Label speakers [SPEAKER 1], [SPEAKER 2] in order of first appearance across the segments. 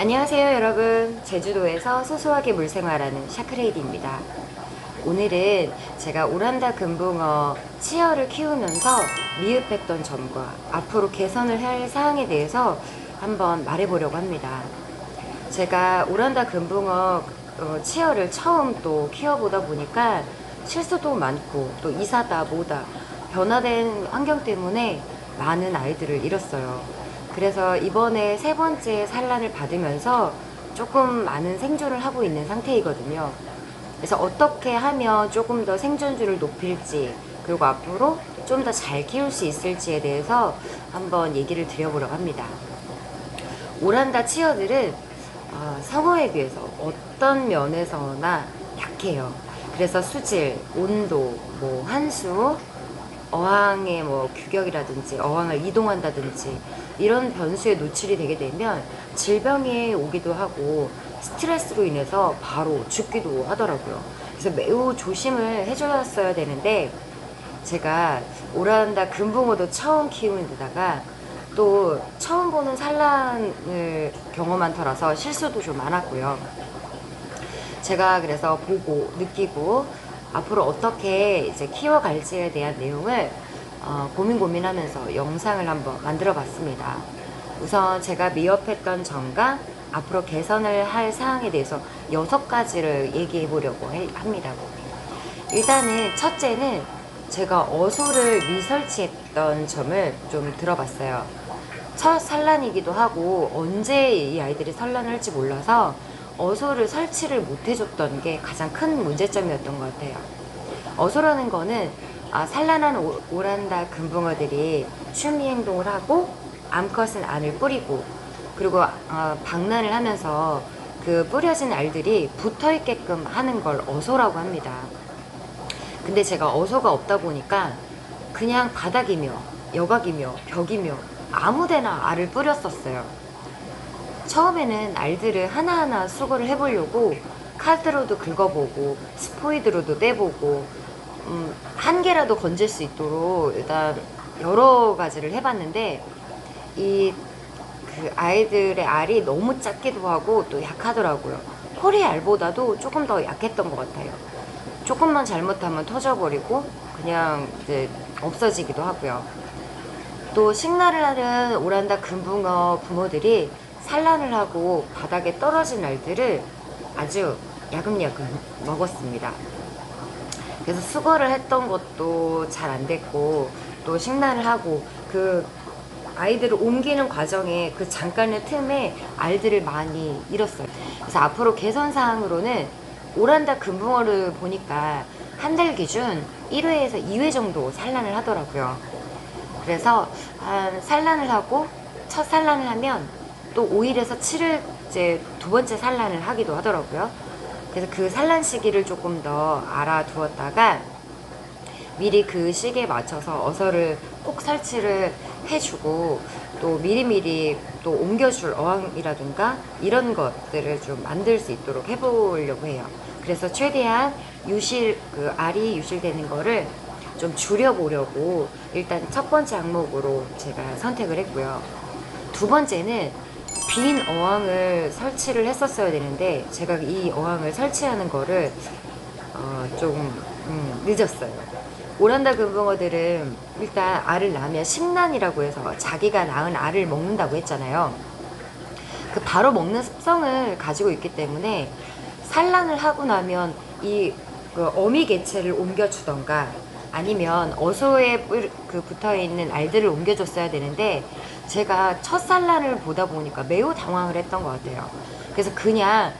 [SPEAKER 1] 안녕하세요 여러분, 제주도에서 소소하게 물생활하는 샤크레이디입니다. 오늘은 제가 오란다 금붕어 치어를 키우면서 미흡했던 점과 앞으로 개선을 할 사항에 대해서 한번 말해보려고 합니다. 제가 오란다 금붕어 치어를 처음 또 키워보다 보니까 실수도 많고 또 이사다 뭐다 변화된 환경 때문에 많은 아이들을 잃었어요. 그래서 이번에 세 번째 산란을 받으면서 조금 많은 생존을 하고 있는 상태이거든요. 그래서 어떻게 하면 조금 더 생존율을 높일지, 그리고 앞으로 좀 더 잘 키울 수 있을지에 대해서 한번 얘기를 드려보려고 합니다. 오란다 치어들은 성어에 비해서 어떤 면에서나 약해요. 그래서 수질, 온도, 뭐 한수, 어항의 뭐 규격이라든지 어항을 이동한다든지 이런 변수에 노출이 되게 되면 질병이 오기도 하고 스트레스로 인해서 바로 죽기도 하더라고요. 그래서 매우 조심을 해줬어야 되는데, 제가 오란다 금붕어도 처음 키우는 데다가 또 처음 보는 산란을 경험한 터라서 실수도 좀 많았고요. 제가 그래서 보고 느끼고 앞으로 어떻게 이제 키워갈지에 대한 내용을 고민하면서 영상을 한번 만들어 봤습니다. 우선 제가 미흡했던 점과 앞으로 개선을 할 사항에 대해서 6가지를 얘기해 보려고 합니다. 일단은 첫째는 제가 어소를 미설치했던 점을 좀 들어봤어요. 첫 산란이기도 하고 언제 이 아이들이 산란을 할지 몰라서 어소를 설치를 못 해줬던 게 가장 큰 문제점이었던 것 같아요. 어소라는 거는 산란한 오란다 금붕어들이 취미 행동을 하고 암컷은 알을 뿌리고, 그리고 방란을 하면서 그 뿌려진 알들이 붙어 있게끔 하는 걸 어소라고 합니다. 근데 제가 어소가 없다 보니까 그냥 바닥이며 여각이며 벽이며 아무데나 알을 뿌렸었어요. 처음에는 알들을 하나하나 수거를 해보려고 카드로도 긁어보고 스포이드로도 떼보고 한 개라도 건질 수 있도록 일단 여러 가지를 해봤는데, 이 그 아이들의 알이 너무 작기도 하고 또 약하더라고요. 코리 알보다도 조금 더 약했던 것 같아요. 조금만 잘못하면 터져버리고 그냥 이제 없어지기도 하고요. 또 식날을 하는 오란다 금붕어 부모들이 산란을 하고 바닥에 떨어진 알들을 아주 야금야금 먹었습니다. 그래서 수거를 했던 것도 잘 안 됐고, 또 식난을 하고 그 아이들을 옮기는 과정에 그 잠깐의 틈에 알들을 많이 잃었어요. 그래서 앞으로 개선 사항으로는 오란다 금붕어를 보니까 한 달 기준 1회에서 2회 정도 산란을 하더라고요. 그래서 산란을 하고 첫 산란을 하면 또 5일에서 7일 이제 두 번째 산란을 하기도 하더라고요. 그래서 그 산란 시기를 조금 더 알아두었다가 미리 그 시기에 맞춰서 어서를 꼭 설치를 해주고, 또 미리미리 또 옮겨줄 어항이라든가 이런 것들을 좀 만들 수 있도록 해보려고 해요. 그래서 최대한 그 알이 유실되는 거를 좀 줄여보려고 일단 첫 번째 항목으로 제가 선택을 했고요. 두 번째는 빈 어항을 설치를 했었어야 되는데, 제가 이 어항을 설치하는 거를 조금 늦었어요. 오란다 금붕어들은 일단 알을 낳으면 식란이라고 해서 자기가 낳은 알을 먹는다고 했잖아요. 그 바로 먹는 습성을 가지고 있기 때문에 산란을 하고 나면 그 어미 개체를 옮겨주던가 아니면 어소에 그 붙어있는 알들을 옮겨줬어야 되는데, 제가 첫 산란을 보다 보니까 매우 당황을 했던 것 같아요. 그래서 그냥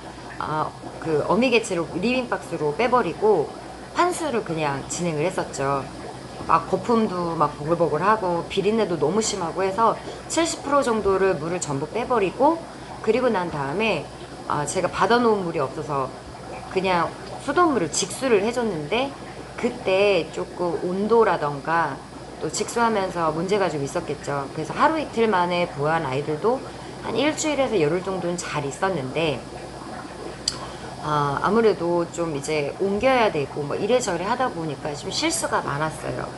[SPEAKER 1] 그 어미 개체를 리빙박스로 빼버리고 환수를 그냥 진행을 했었죠. 막 거품도 막 보글보글하고 비린내도 너무 심하고 해서 70% 정도를 물을 전부 빼버리고, 그리고 난 다음에 제가 받아놓은 물이 없어서 그냥 수돗물을 직수를 해줬는데, 그때 조금 온도라던가 또 직수하면서 문제가 좀 있었겠죠. 그래서 하루 이틀 만에 부화한 아이들도 한 일주일에서 열흘 정도는 잘 있었는데, 아무래도 좀 이제 옮겨야 되고 뭐 이래저래 하다 보니까 좀 실수가 많았어요.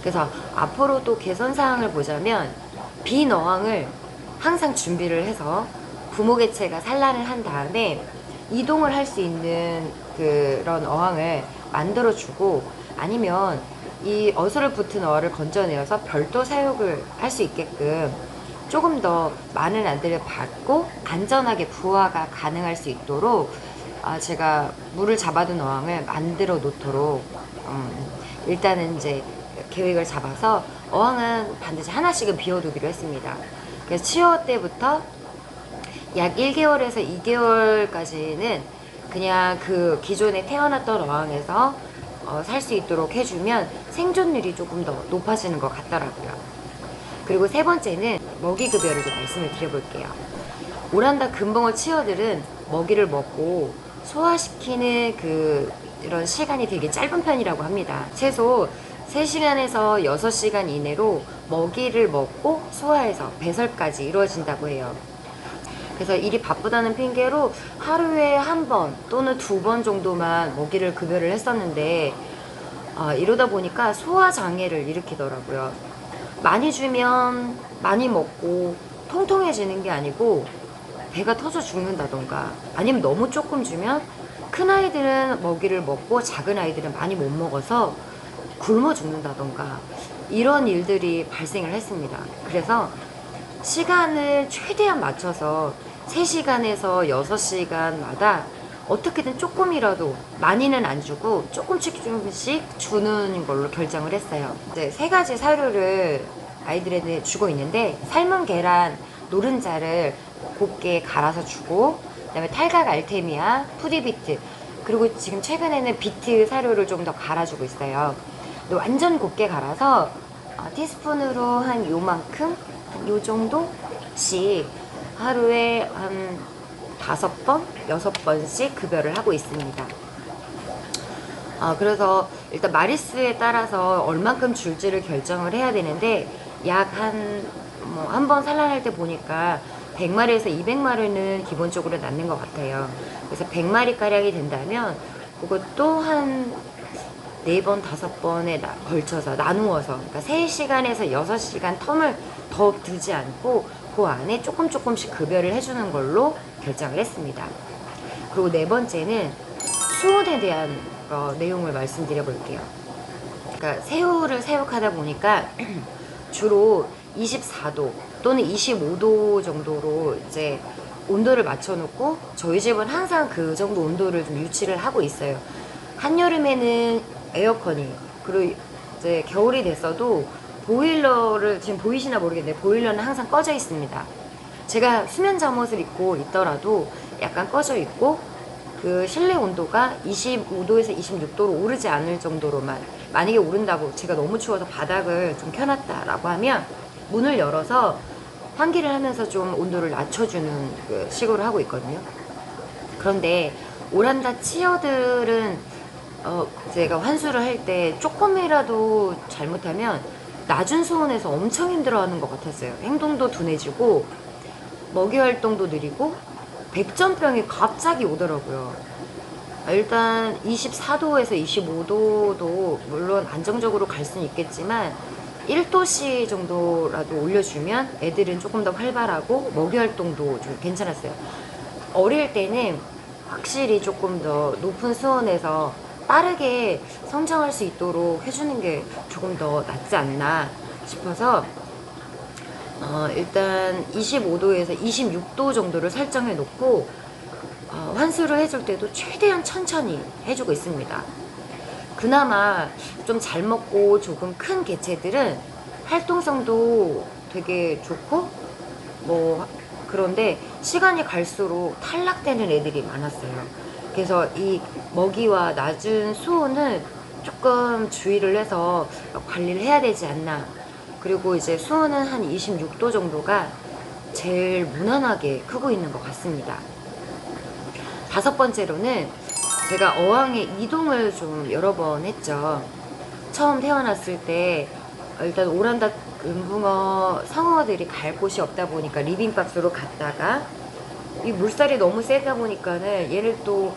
[SPEAKER 1] 그래서 앞으로 또 개선 사항을 보자면 빈 어항을 항상 준비를 해서 부모 개체가 산란을 한 다음에 이동을 할 수 있는 그런 어항을 만들어주고, 아니면 이 어수를 붙은 어를 건져내어서 별도 사육을 할 수 있게끔 조금 더 많은 알들을 받고 안전하게 부화가 가능할 수 있도록 제가 물을 잡아둔 어항을 만들어 놓도록 일단은 이제 계획을 잡아서 어항은 반드시 하나씩은 비워두기로 했습니다. 그래서 치어 때부터 약 1개월에서 2개월까지는 그냥 그 기존에 태어났던 어항에서 살 수 있도록 해주면 생존율이 조금 더 높아지는 것 같더라고요. 그리고 세 번째는 먹이 급여를 좀 말씀을 드려볼게요. 오란다 금붕어 치어들은 먹이를 먹고 소화시키는 이런 시간이 되게 짧은 편이라고 합니다. 최소 3시간에서 6시간 이내로 먹이를 먹고 소화해서 배설까지 이루어진다고 해요. 그래서 일이 바쁘다는 핑계로 하루에 한 번 또는 2번 정도만 먹이를 급여를 했었는데 이러다 보니까 소화장애를 일으키더라고요. 많이 주면 많이 먹고 통통해지는 게 아니고 배가 터져 죽는다던가, 아니면 너무 조금 주면 큰 아이들은 먹이를 먹고 작은 아이들은 많이 못 먹어서 굶어 죽는다던가, 이런 일들이 발생을 했습니다. 그래서 시간을 최대한 맞춰서 3시간에서 6시간마다 어떻게든 조금이라도, 많이는 안 주고 조금씩 주는 걸로 결정을 했어요. 이제 3가지 사료를 아이들한테 주고 있는데, 삶은 계란 노른자를 곱게 갈아서 주고, 그다음에 탈각 알테미아, 푸디비트, 그리고 지금 최근에는 비트 사료를 좀 더 갈아주고 있어요. 근데 완전 곱게 갈아서 티스푼으로 한 요만큼, 요 정도씩 하루에 한 5번, 6번씩 급여를 하고 있습니다. 그래서 일단 마리수에 따라서 얼만큼 줄지를 결정을 해야 되는데, 약 한 번 산란할 때 보니까 100마리에서 200마리는 기본적으로 낳는 것 같아요. 그래서 100마리가량이 된다면 그것도 한 4번, 5번에 걸쳐서 나누어서, 그러니까 3시간에서 6시간 텀을 더 두지 않고 그 안에 조금씩 급여를 해주는 걸로 결정을 했습니다. 그리고 네 번째는 수온에 대한 내용을 말씀드려 볼게요. 그러니까 새우를 사육하다 보니까 주로 24도 또는 25도 정도로 이제 온도를 맞춰놓고, 저희 집은 항상 그 정도 온도를 좀 유지를 하고 있어요. 한여름에는 에어컨이, 그리고 이제 겨울이 됐어도 보일러를, 지금 보이시나 모르겠는데 보일러는 항상 꺼져 있습니다. 제가 수면 잠옷을 입고 있더라도 약간 꺼져 있고, 그 실내 온도가 25도에서 26도로 오르지 않을 정도로만, 만약에 오른다고 제가 너무 추워서 바닥을 좀 켜놨다라고 하면 문을 열어서 환기를 하면서 좀 온도를 낮춰주는 그 식으로 하고 있거든요. 그런데 오란다 치어들은 제가 환수를 할 때 조금이라도 잘못하면 낮은 수온에서 엄청 힘들어하는 것 같았어요. 행동도 둔해지고 먹이 활동도 느리고 백전병이 갑자기 오더라고요. 일단 24도에서 25도도 물론 안정적으로 갈 수는 있겠지만 1도씨 정도라도 올려주면 애들은 조금 더 활발하고 먹이 활동도 좀 괜찮았어요. 어릴 때는 확실히 조금 더 높은 수온에서 빠르게 성장할 수 있도록 해주는 게 조금 더 낫지 않나 싶어서 일단 25도에서 26도 정도를 설정해 놓고 환수를 해줄 때도 최대한 천천히 해주고 있습니다. 그나마 좀 잘 먹고 조금 큰 개체들은 활동성도 되게 좋고 그런데 시간이 갈수록 탈락되는 애들이 많았어요. 그래서 이 먹이와 낮은 수온은 조금 주의를 해서 관리를 해야 되지 않나. 그리고 이제 수온은 한 26도 정도가 제일 무난하게 크고 있는 것 같습니다. 5번째로는 제가 어항에 이동을 좀 여러 번 했죠. 처음 태어났을 때 일단 오란다 금붕어 성어들이 갈 곳이 없다 보니까 리빙박스로 갔다가, 이 물살이 너무 세다 보니까는 얘를 또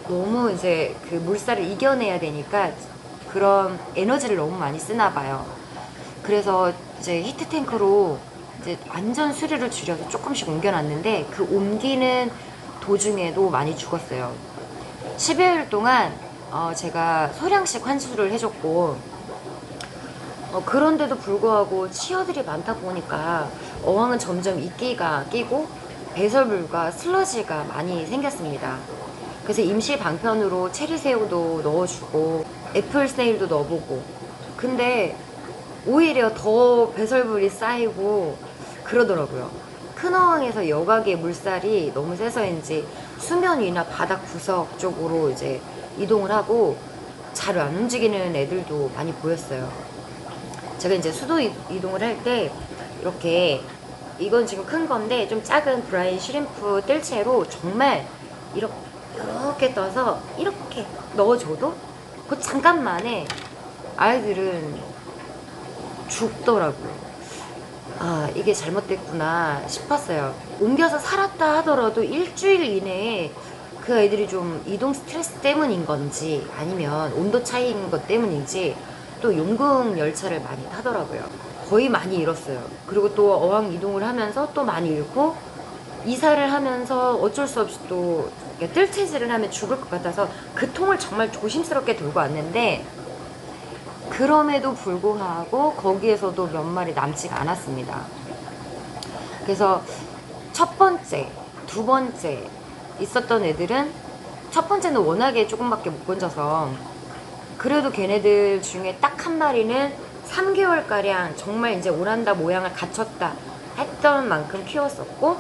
[SPEAKER 1] 너무 이제 그 물살을 이겨내야 되니까 그런 에너지를 너무 많이 쓰나 봐요. 그래서 이제 히트탱크로 이제 완전 수리를 줄여서 조금씩 옮겨놨는데 그 옮기는 도중에도 많이 죽었어요. 10여일 동안 제가 소량씩 환수를 해줬고 그런데도 불구하고 치어들이 많다 보니까 어항은 점점 이끼가 끼고 배설물과 슬러지가 많이 생겼습니다. 그래서 임시 방편으로 체리새우도 넣어주고 애플세일도 넣어보고, 근데 오히려 더 배설물이 쌓이고 그러더라고요. 큰 어항에서 여각의 물살이 너무 세서인지 수면 위나 바닥 구석 쪽으로 이제 이동을 하고 잘 안 움직이는 애들도 많이 보였어요. 제가 이제 수도 이동을 할 때 이렇게, 이건 지금 큰 건데 좀 작은 브라인 슈림프 뜰채로 정말 이렇게 떠서 이렇게 넣어줘도 그 잠깐만에 아이들은 죽더라고요. 아, 이게 잘못됐구나 싶었어요. 옮겨서 살았다 하더라도 일주일 이내에 그 아이들이 좀 이동 스트레스 때문인 건지 아니면 온도 차이인 것 때문인지 또 용궁 열차를 많이 타더라고요. 거의 많이 잃었어요. 그리고 또 어항 이동을 하면서 또 많이 잃고, 이사를 하면서 어쩔 수 없이 또 뜰채질을 하면 죽을 것 같아서 그 통을 정말 조심스럽게 들고 왔는데, 그럼에도 불구하고 거기에서도 몇 마리 남지가 않았습니다. 그래서 첫 번째, 두 번째 있었던 애들은, 첫 번째는 워낙에 조금밖에 못 건져서 그래도 걔네들 중에 딱 한 마리는 3개월가량 정말 이제 오란다 모양을 갖췄다 했던 만큼 키웠었고,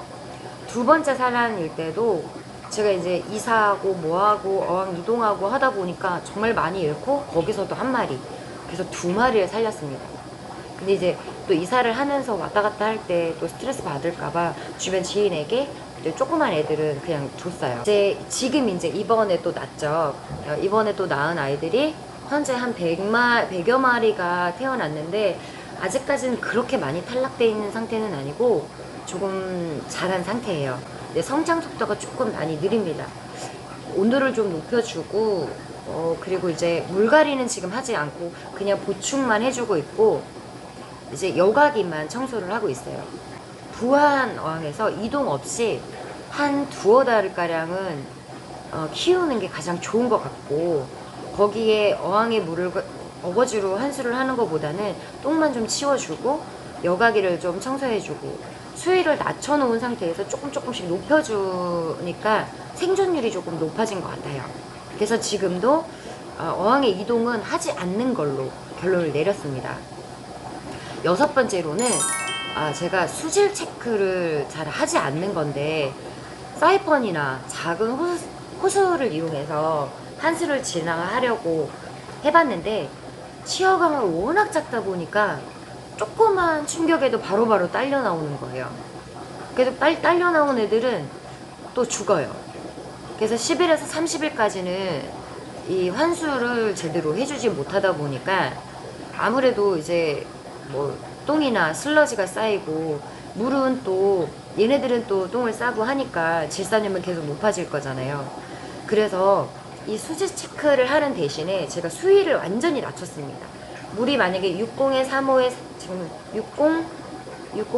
[SPEAKER 1] 두 번째 산란일 때도 제가 이제 이사하고 뭐하고 어항 이동하고 하다 보니까 정말 많이 잃고 거기서도 한 마리, 그래서 두 마리를 살렸습니다. 근데 이제 또 이사를 하면서 왔다 갔다 할 때 또 스트레스 받을까봐 주변 지인에게 조그만 애들은 그냥 줬어요. 지금 이제 이번에 또 낳죠. 이번에 또 낳은 아이들이 현재 한 100여 마리가 태어났는데 아직까지는 그렇게 많이 탈락되어 있는 상태는 아니고 조금 자란 상태예요. 근데 성장 속도가 조금 많이 느립니다. 온도를 좀 높여주고 그리고 이제 물갈이는 지금 하지 않고 그냥 보충만 해주고 있고, 이제 여과기만 청소를 하고 있어요. 부안 어항에서 이동 없이 한 두어 달가량은 키우는 게 가장 좋은 것 같고, 거기에 어항에 물을 어거지로 환수를 하는 것보다는 똥만 좀 치워주고 여과기를 좀 청소해주고 수위를 낮춰놓은 상태에서 조금씩 높여주니까 생존율이 조금 높아진 것 같아요. 그래서 지금도 어항의 이동은 하지 않는 걸로 결론을 내렸습니다. 여섯 번째로는 제가 수질 체크를 잘 하지 않는 건데, 사이펀이나 작은 호수를 이용해서 환수를 진행하려고 해봤는데 치어강을 워낙 작다 보니까 조그만 충격에도 바로바로 딸려 나오는 거예요. 그래서 딸려 나온 애들은 또 죽어요. 그래서 10일에서 30일까지는 이 환수를 제대로 해주지 못하다 보니까 아무래도 이제 뭐 똥이나 슬러지가 쌓이고, 물은 또 얘네들은 또 똥을 싸고 하니까 질산염은 계속 높아질 거잖아요. 그래서 이 수질 체크를 하는 대신에 제가 수위를 완전히 낮췄습니다. 물이 만약에 60에 3호에 지금 60,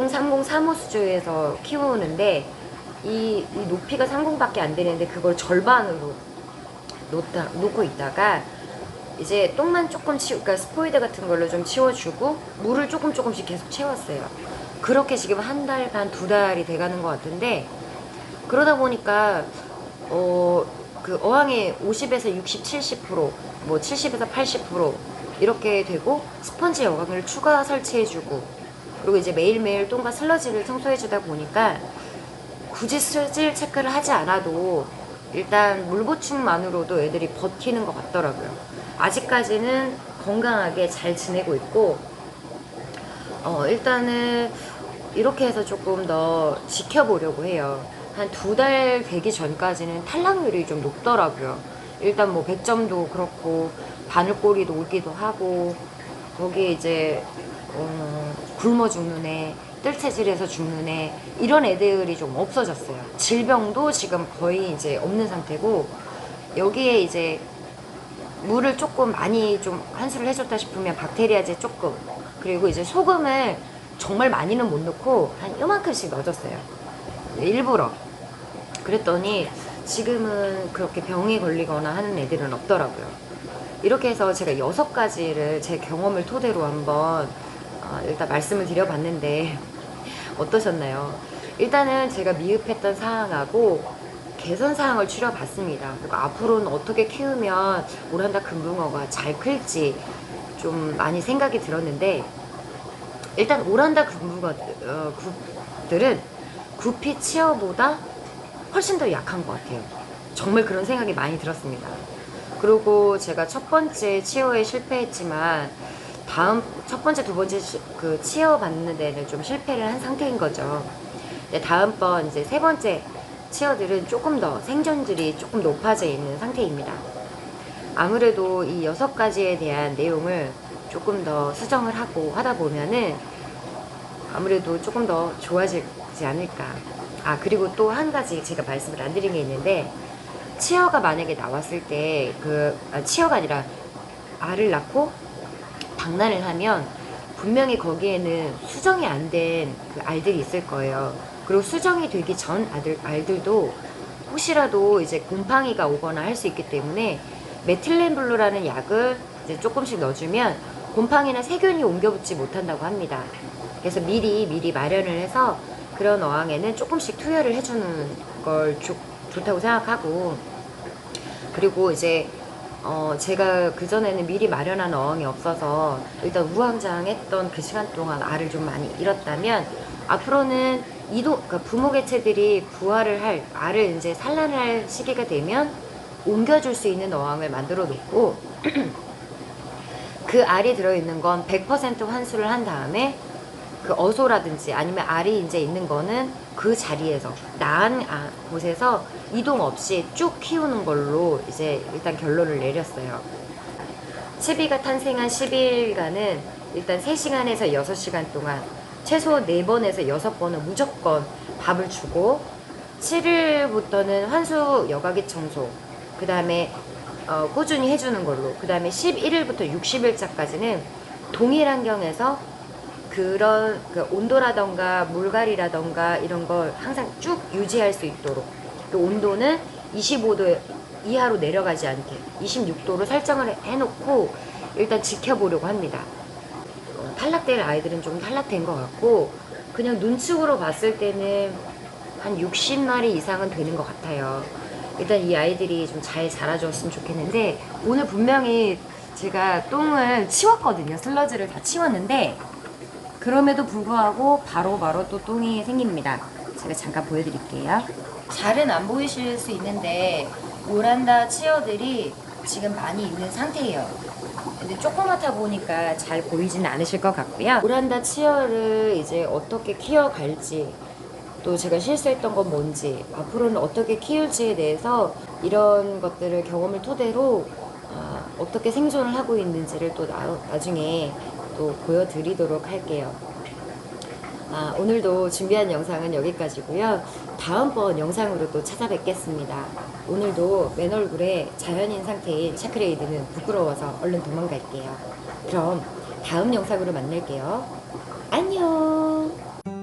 [SPEAKER 1] 30, 3호 수조에서 키우는데 이 높이가 30밖에 안 되는데 그걸 절반으로 놓고 있다가 이제 똥만 조금 그러니까 스포이드 같은 걸로 좀 치워주고 물을 조금씩 계속 채웠어요. 그렇게 지금 한 달 반, 두 달이 돼가는 것 같은데, 그러다 보니까 그 어항의 50에서 60, 70%, 뭐 70에서 80% 이렇게 되고, 스펀지 여광을 추가 설치해주고, 그리고 이제 매일매일 똥과 슬러지를 청소해주다 보니까 굳이 수질 체크를 하지 않아도 일단 물 보충만으로도 애들이 버티는 것 같더라고요. 아직까지는 건강하게 잘 지내고 있고, 일단은 이렇게 해서 조금 더 지켜보려고 해요. 한 두 달 되기 전까지는 탈락률이 좀 높더라고요. 일단 뭐 100점도 그렇고 바늘꼬리도 오기도 하고, 거기에 이제 굶어 죽는 애, 뜰채질해서 죽는 애, 이런 애들이 좀 없어졌어요. 질병도 지금 거의 이제 없는 상태고, 여기에 이제 물을 조금 많이 좀 환수를 해줬다 싶으면 박테리아제 조금, 그리고 이제 소금을 정말 많이는 못 넣고 한 요만큼씩 넣어줬어요. 일부러. 그랬더니 지금은 그렇게 병이 걸리거나 하는 애들은 없더라고요. 이렇게 해서 제가 6가지를 제 경험을 토대로 한번 일단 말씀을 드려봤는데 어떠셨나요? 일단은 제가 미흡했던 사항하고 개선 사항을 추려봤습니다. 그리고 앞으로는 어떻게 키우면 오란다 금붕어가 잘 클지 좀 많이 생각이 들었는데, 일단 오란다 금붕어들은 구피 치어보다 훨씬 더 약한 것 같아요. 정말 그런 생각이 많이 들었습니다. 그리고 제가 첫 번째 치어에 실패했지만 다음 첫 번째, 두 번째 그 치어 받는 데는 좀 실패를 한 상태인 거죠. 근데 다음번 이제 세 번째 치어들은 조금 더 생존율이 조금 높아져 있는 상태입니다. 아무래도 이 6가지에 대한 내용을 조금 더 수정을 하고 하다 보면은 아무래도 조금 더 좋아지지 않을까. 그리고 또 한 가지 제가 말씀을 안 드린 게 있는데, 치어가 만약에 나왔을 때 치어가 아니라 알을 낳고 방난을 하면 분명히 거기에는 수정이 안 된 그 알들이 있을 거예요. 그리고 수정이 되기 전 알들도 혹시라도 이제 곰팡이가 오거나 할 수 있기 때문에 메틸렌블루라는 약을 이제 조금씩 넣어주면 곰팡이나 세균이 옮겨붙지 못한다고 합니다. 그래서 미리 마련을 해서 그런 어항에는 조금씩 투여를 해주는 걸 좋다고 생각하고, 그리고 이제 제가 그전에는 미리 마련한 어항이 없어서 일단 우왕좌왕했던 그 시간 동안 알을 좀 많이 잃었다면, 앞으로는 그러니까 부모개체들이 부화를 할 알을 이제 산란할 시기가 되면 옮겨줄 수 있는 어항을 만들어 놓고 그 알이 들어있는 건 100% 환수를 한 다음에 그 어소라든지 아니면 알이 이제 있는 거는 그 자리에서 나은 곳에서 이동 없이 쭉 키우는 걸로 이제 일단 결론을 내렸어요. 채비가 탄생한 12일간은 일단 3시간에서 6시간 동안 최소 4번에서 6번은 무조건 밥을 주고, 7일부터는 환수 여과기 청소, 그 다음에 꾸준히 해주는 걸로, 그 다음에 11일부터 60일차까지는 동일 환경에서 그런 온도라던가 물갈이라던가 이런 걸 항상 쭉 유지할 수 있도록, 그 온도는 25도 이하로 내려가지 않게 26도로 설정을 해놓고 일단 지켜보려고 합니다. 탈락될 아이들은 좀 탈락된 것 같고, 그냥 눈축으로 봤을 때는 한 60마리 이상은 되는 것 같아요. 일단 이 아이들이 좀 잘 자라줬으면 좋겠는데, 오늘 분명히 제가 똥을 치웠거든요. 슬러지를 다 치웠는데 그럼에도 불구하고 바로 또 똥이 생깁니다. 제가 잠깐 보여드릴게요. 잘은 안 보이실 수 있는데 오란다 치어들이 지금 많이 있는 상태예요. 근데 조그맣다 보니까 잘 보이진 않으실 것 같고요. 오란다 치어를 이제 어떻게 키워갈지, 또 제가 실수했던 건 뭔지, 앞으로는 어떻게 키울지에 대해서 이런 것들을 경험을 토대로 어떻게 생존을 하고 있는지를 또 나중에 또 보여드리도록 할게요. 오늘도 준비한 영상은 여기까지고요. 다음번 영상으로 또 찾아뵙겠습니다. 오늘도 맨 얼굴에 자연인 상태인 샤크레이드는 부끄러워서 얼른 도망갈게요. 그럼 다음 영상으로 만날게요. 안녕.